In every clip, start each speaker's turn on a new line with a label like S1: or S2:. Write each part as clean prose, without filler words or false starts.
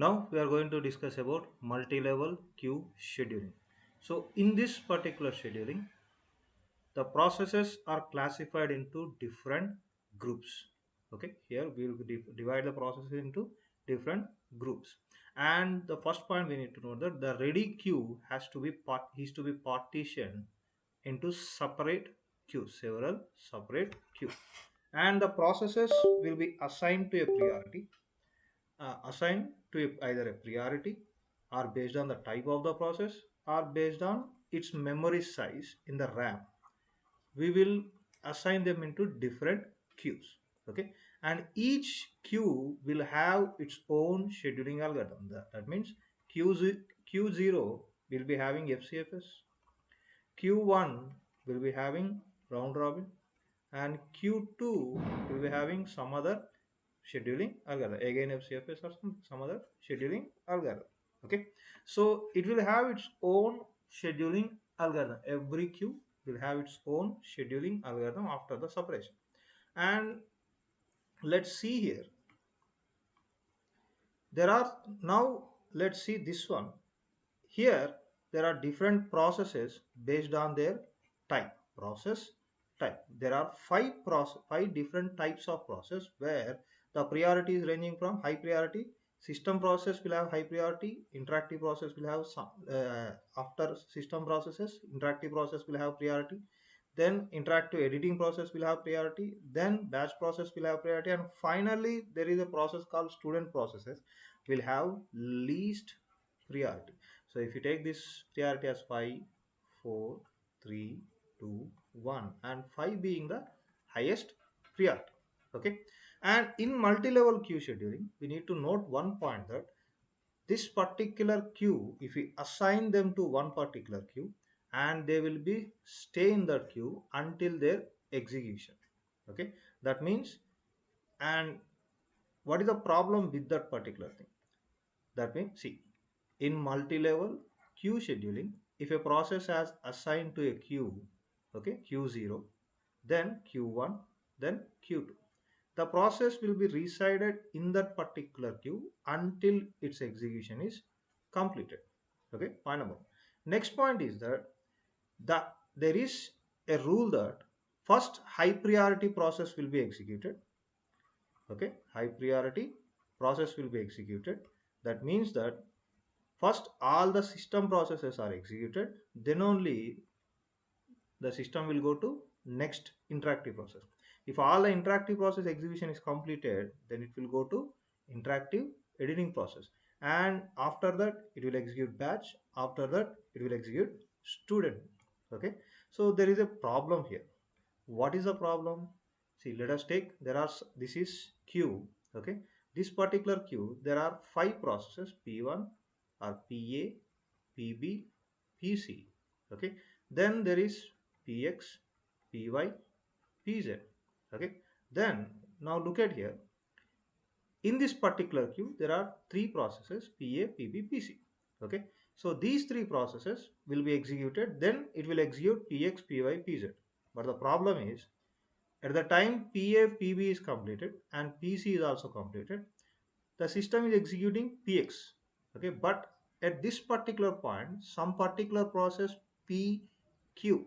S1: Now we are going to discuss about multi-level queue scheduling. So in this particular scheduling, the processes are classified into different groups. Okay, here we will divide the processes into different groups. And the first point we need to know that the ready queue is to be partitioned into separate queues, several separate queues. And the processes will be assigned to a priority assigned to either a priority or based on the type of the process or based on its memory size in the RAM. We will assign them into different queues. Okay, and each queue will have its own scheduling algorithm. That means Q0 will be having FCFS, Q1 will be having round robin, and Q2 will be having some other scheduling algorithm, again FCFS or some other scheduling algorithm. Okay, so it will have its own scheduling algorithm. Every queue will have its own scheduling algorithm after the separation. And let's see here, there are now, let's see this one. Here, there are different processes based on their type, process type. There are five different types of process where the priority is ranging from high priority. System process will have high priority. Interactive process will have some, after system processes, interactive process will have priority. Then interactive editing process will have priority. Then batch process will have priority. And finally, there is a process called student processes will have least priority. So if you take this priority as 5, 4, 3, 2, 1, and 5 being the highest priority. Okay. And in multi-level queue scheduling, we need to note one point that this particular queue, if we assign them to one particular queue, and they will be stay in that queue until their execution. Okay. That means, and what is the problem with that particular thing? That means, see, in multi-level queue scheduling, if a process has assigned to a queue, okay, Q0, then Q1, then Q2, the process will be resided in that particular queue until its execution is completed. Okay, point number one. Next point is that there is a rule that first high priority process will be executed. Okay, high priority process will be executed. That means that first all the system processes are executed, then only the system will go to next interactive process. If all the interactive process execution is completed, then it will go to interactive editing process, and after that it will execute batch, after that it will execute student. Okay, so there is a problem here. What is the problem? See, let us take, this is queue. Okay, this particular queue, there are five processes, P1 or PA, PB, PC. Okay, then there is PX, PY, PZ. Okay, then now look at here. In this particular queue, there are three processes, PA, PB, PC. Okay, so these three processes will be executed, then it will execute PX, PY, PZ. But the problem is, at the time PA, PB is completed and PC is also completed, the system is executing PX. Okay, but at this particular point, some particular process PQ,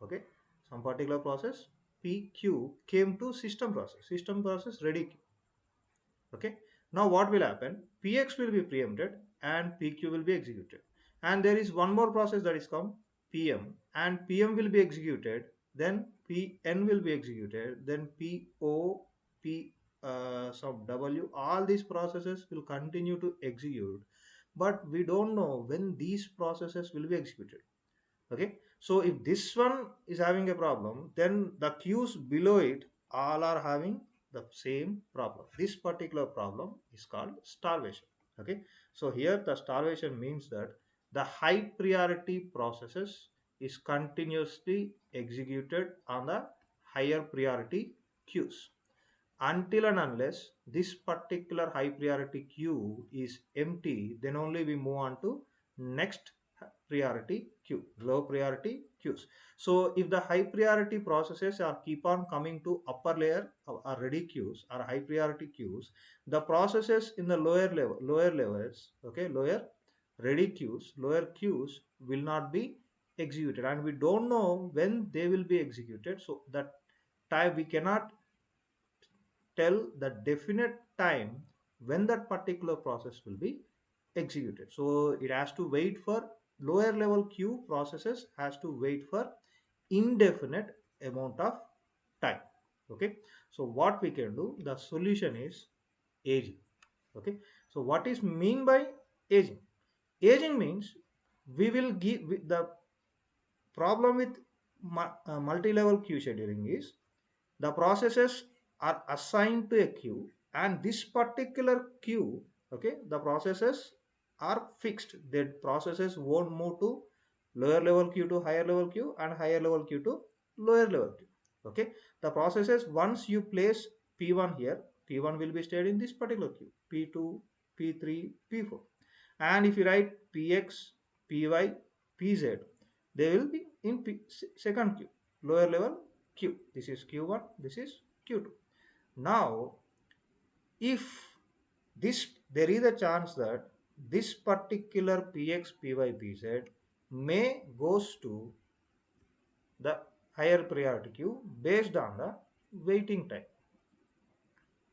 S1: okay, some particular process PQ came to system process ready queue. Okay, now what will happen? PX will be preempted and PQ will be executed. And there is one more process that is called PM, and PM will be executed, then PN will be executed, then PO, some W, all these processes will continue to execute. But we don't know when these processes will be executed. Okay, so if this one is having a problem, then the queues below it all are having the same problem. This particular problem is called starvation. Okay, so here the starvation means that the high priority processes is continuously executed on the higher priority queues until and unless this particular high priority queue is empty, then only we move on to next priority queue, low priority queues. So if the high priority processes are keep on coming to upper layer or ready queues or high priority queues, the processes in the lower levels, okay, lower ready queues, lower queues will not be executed, and we don't know when they will be executed. So that time we cannot tell the definite time when that particular process will be executed. So it has to wait for lower level queue processes has to wait for indefinite amount of time. Okay, so what we can do, the solution is aging. Okay, so what is mean by aging? Aging means we will give the problem with multi-level queue scheduling is the processes are assigned to a queue, and this particular queue, okay, the processes are fixed. The processes won't move to lower level queue to higher level queue and higher level queue to lower level queue. Okay, the processes, once you place p1 here, p1 will be stayed in this particular queue, p2, p3, p4, and if you write px, py, pz, they will be in second queue, lower level queue. This is q1, this is q2. Now if this, there is a chance that this particular px, py, pz may goes to the higher priority queue based on the waiting time.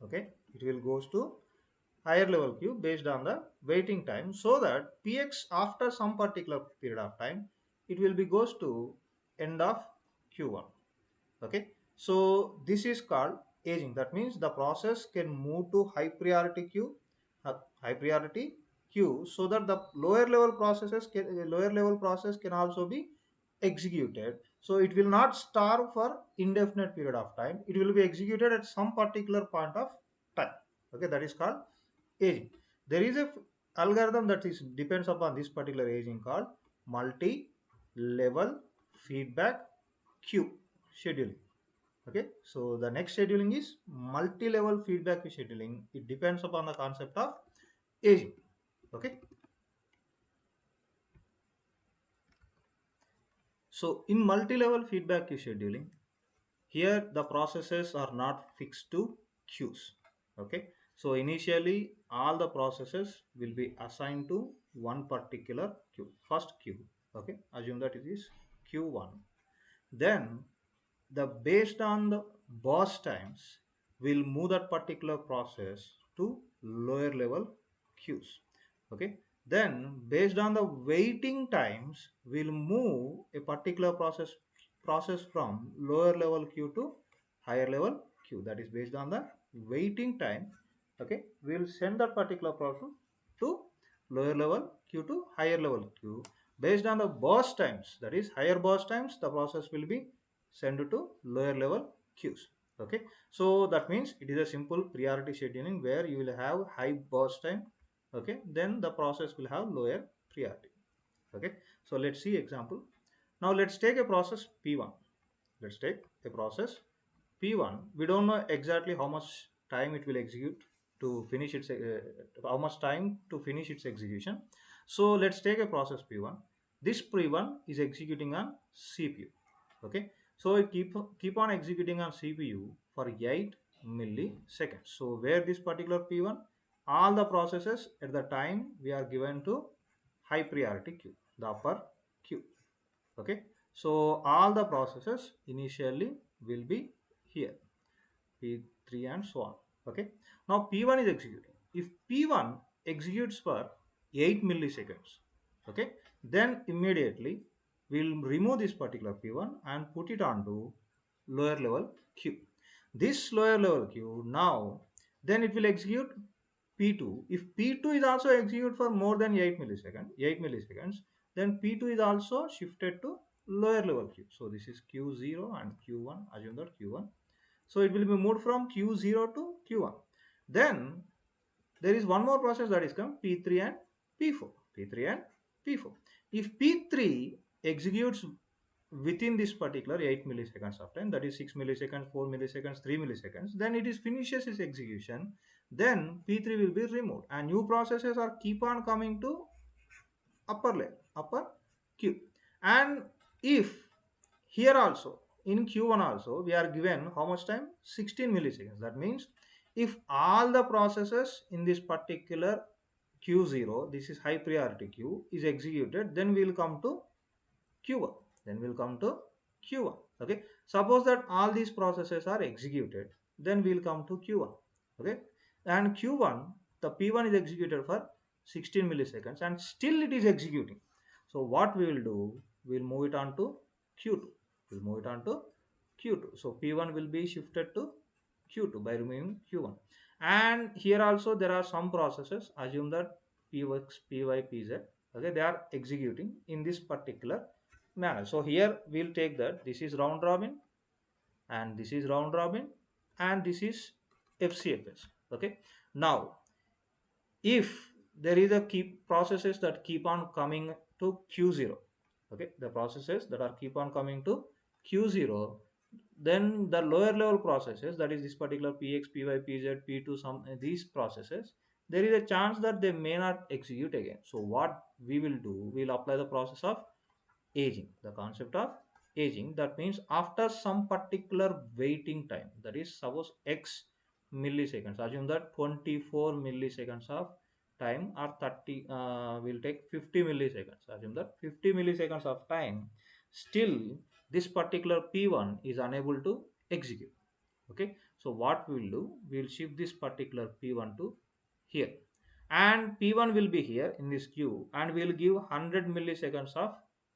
S1: Okay, it will goes to higher level queue based on the waiting time, so that px after some particular period of time it will be goes to end of q1. Okay, so this is called aging. That means the process can move to high priority queue, high priority queue, so that the lower level process can also be executed. So it will not starve for indefinite period of time, it will be executed at some particular point of time. Okay, that is called aging. There is a algorithm that is depends upon this particular aging called multi level feedback queue scheduling. Okay, so the next scheduling is multi-level feedback scheduling. It depends upon the concept of aging. Okay, so in multi-level feedback scheduling, here the processes are not fixed to queues. Okay, so initially all the processes will be assigned to one particular queue, first queue. Okay, assume that it is q1. Then the based on the burst times will move that particular process to lower level queues. Okay, then based on the waiting times will move a particular process from lower level queue to higher level queue. That is based on the waiting time. Okay, we will send that particular process to lower level queue to higher level queue. Based on the burst times, that is higher burst times, the process will be sent to lower level queues. Okay, so that means it is a simple priority scheduling where you will have high burst time. Okay, then the process will have lower priority. Okay, so let's see example. Now let's take a process p1. Let's take a process p1. We don't know exactly how much time it will execute to finish its how much time to finish its execution. So let's take a process p1. This p1 is executing on cpu. Okay, so it keep on executing on cpu for 8 milliseconds. So where this particular p1, all the processes at the time we are given to high priority queue, the upper queue. Okay, so all the processes initially will be here, p3 and so on. Okay, now p1 is executing. If p1 executes for 8 milliseconds, okay, then immediately we'll remove this particular p1 and put it onto lower level queue. This lower level queue now, then it will execute p2. If p2 is also execute for more than 8 milliseconds, then p2 is also shifted to lower level queue. So this is q0 and q1. Assume that q1. So it will be moved from q0 to q1. Then there is one more process that is come, p3 and p4. p3 and p4. If p3 executes within this particular 8 milliseconds of time, that is 6 milliseconds, 4 milliseconds, 3 milliseconds, then it is finishes its execution. Then p3 will be removed and new processes are keep on coming to upper layer, upper queue. And if here also in q1 also we are given how much time, 16 milliseconds. That means if all the processes in this particular q0, this is high priority queue, is executed, then we will come to q1. Then we'll come to q1. Okay, suppose that all these processes are executed, then we'll come to q1. Okay, and q1, the p1 is executed for 16 milliseconds and still it is executing. So what we will do, we'll move it on to q2. We'll move it on to q2. So p1 will be shifted to q2 by removing q1. And here also there are some processes, assume that p works py pz, okay, they are executing in this particular manner. So here we'll take that this is round robin and this is round robin and this is FCFS. Okay. Now if there is a keep processes that keep on coming to Q0, okay, the processes that are keep on coming to Q0, then the lower level processes, that is this particular PX, PY, PZ, P2, some these processes, there is a chance that they may not execute again. So what we will do, we'll apply the process of aging, the concept of aging. That means after some particular waiting time, that is suppose x milliseconds, assume that 24 milliseconds of time or 30, will take 50 milliseconds, assume that 50 milliseconds of time, still this particular p1 is unable to execute. Okay, so what we will do, we will shift this particular p1 to here, and p1 will be here in this queue, and we will give 100 milliseconds of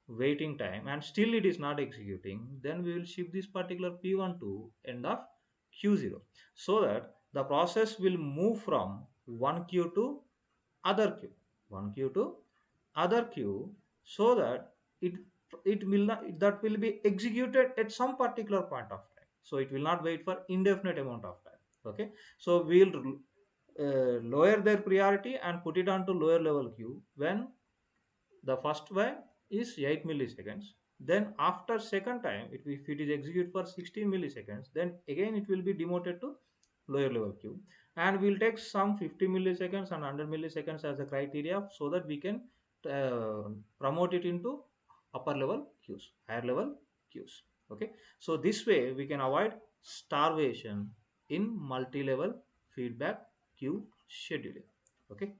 S1: waiting time and still it is not executing. Then we will shift this particular p1 to end of q0, so that the process will move from one queue to other queue, one queue to other queue, so that it it will not, that will be executed at some particular point of time. So it will not wait for indefinite amount of time. Okay, so we'll lower their priority and put it on to lower level queue when the first one is 8 milliseconds. Then after second time, if it is executed for 16 milliseconds, then again it will be demoted to lower level queue. And we'll take some 50 milliseconds and 100 milliseconds as a criteria, so that we can uh, promote it into upper level queues, higher level queues. Okay. So this way we can avoid starvation in multi-level feedback queue scheduling. Okay.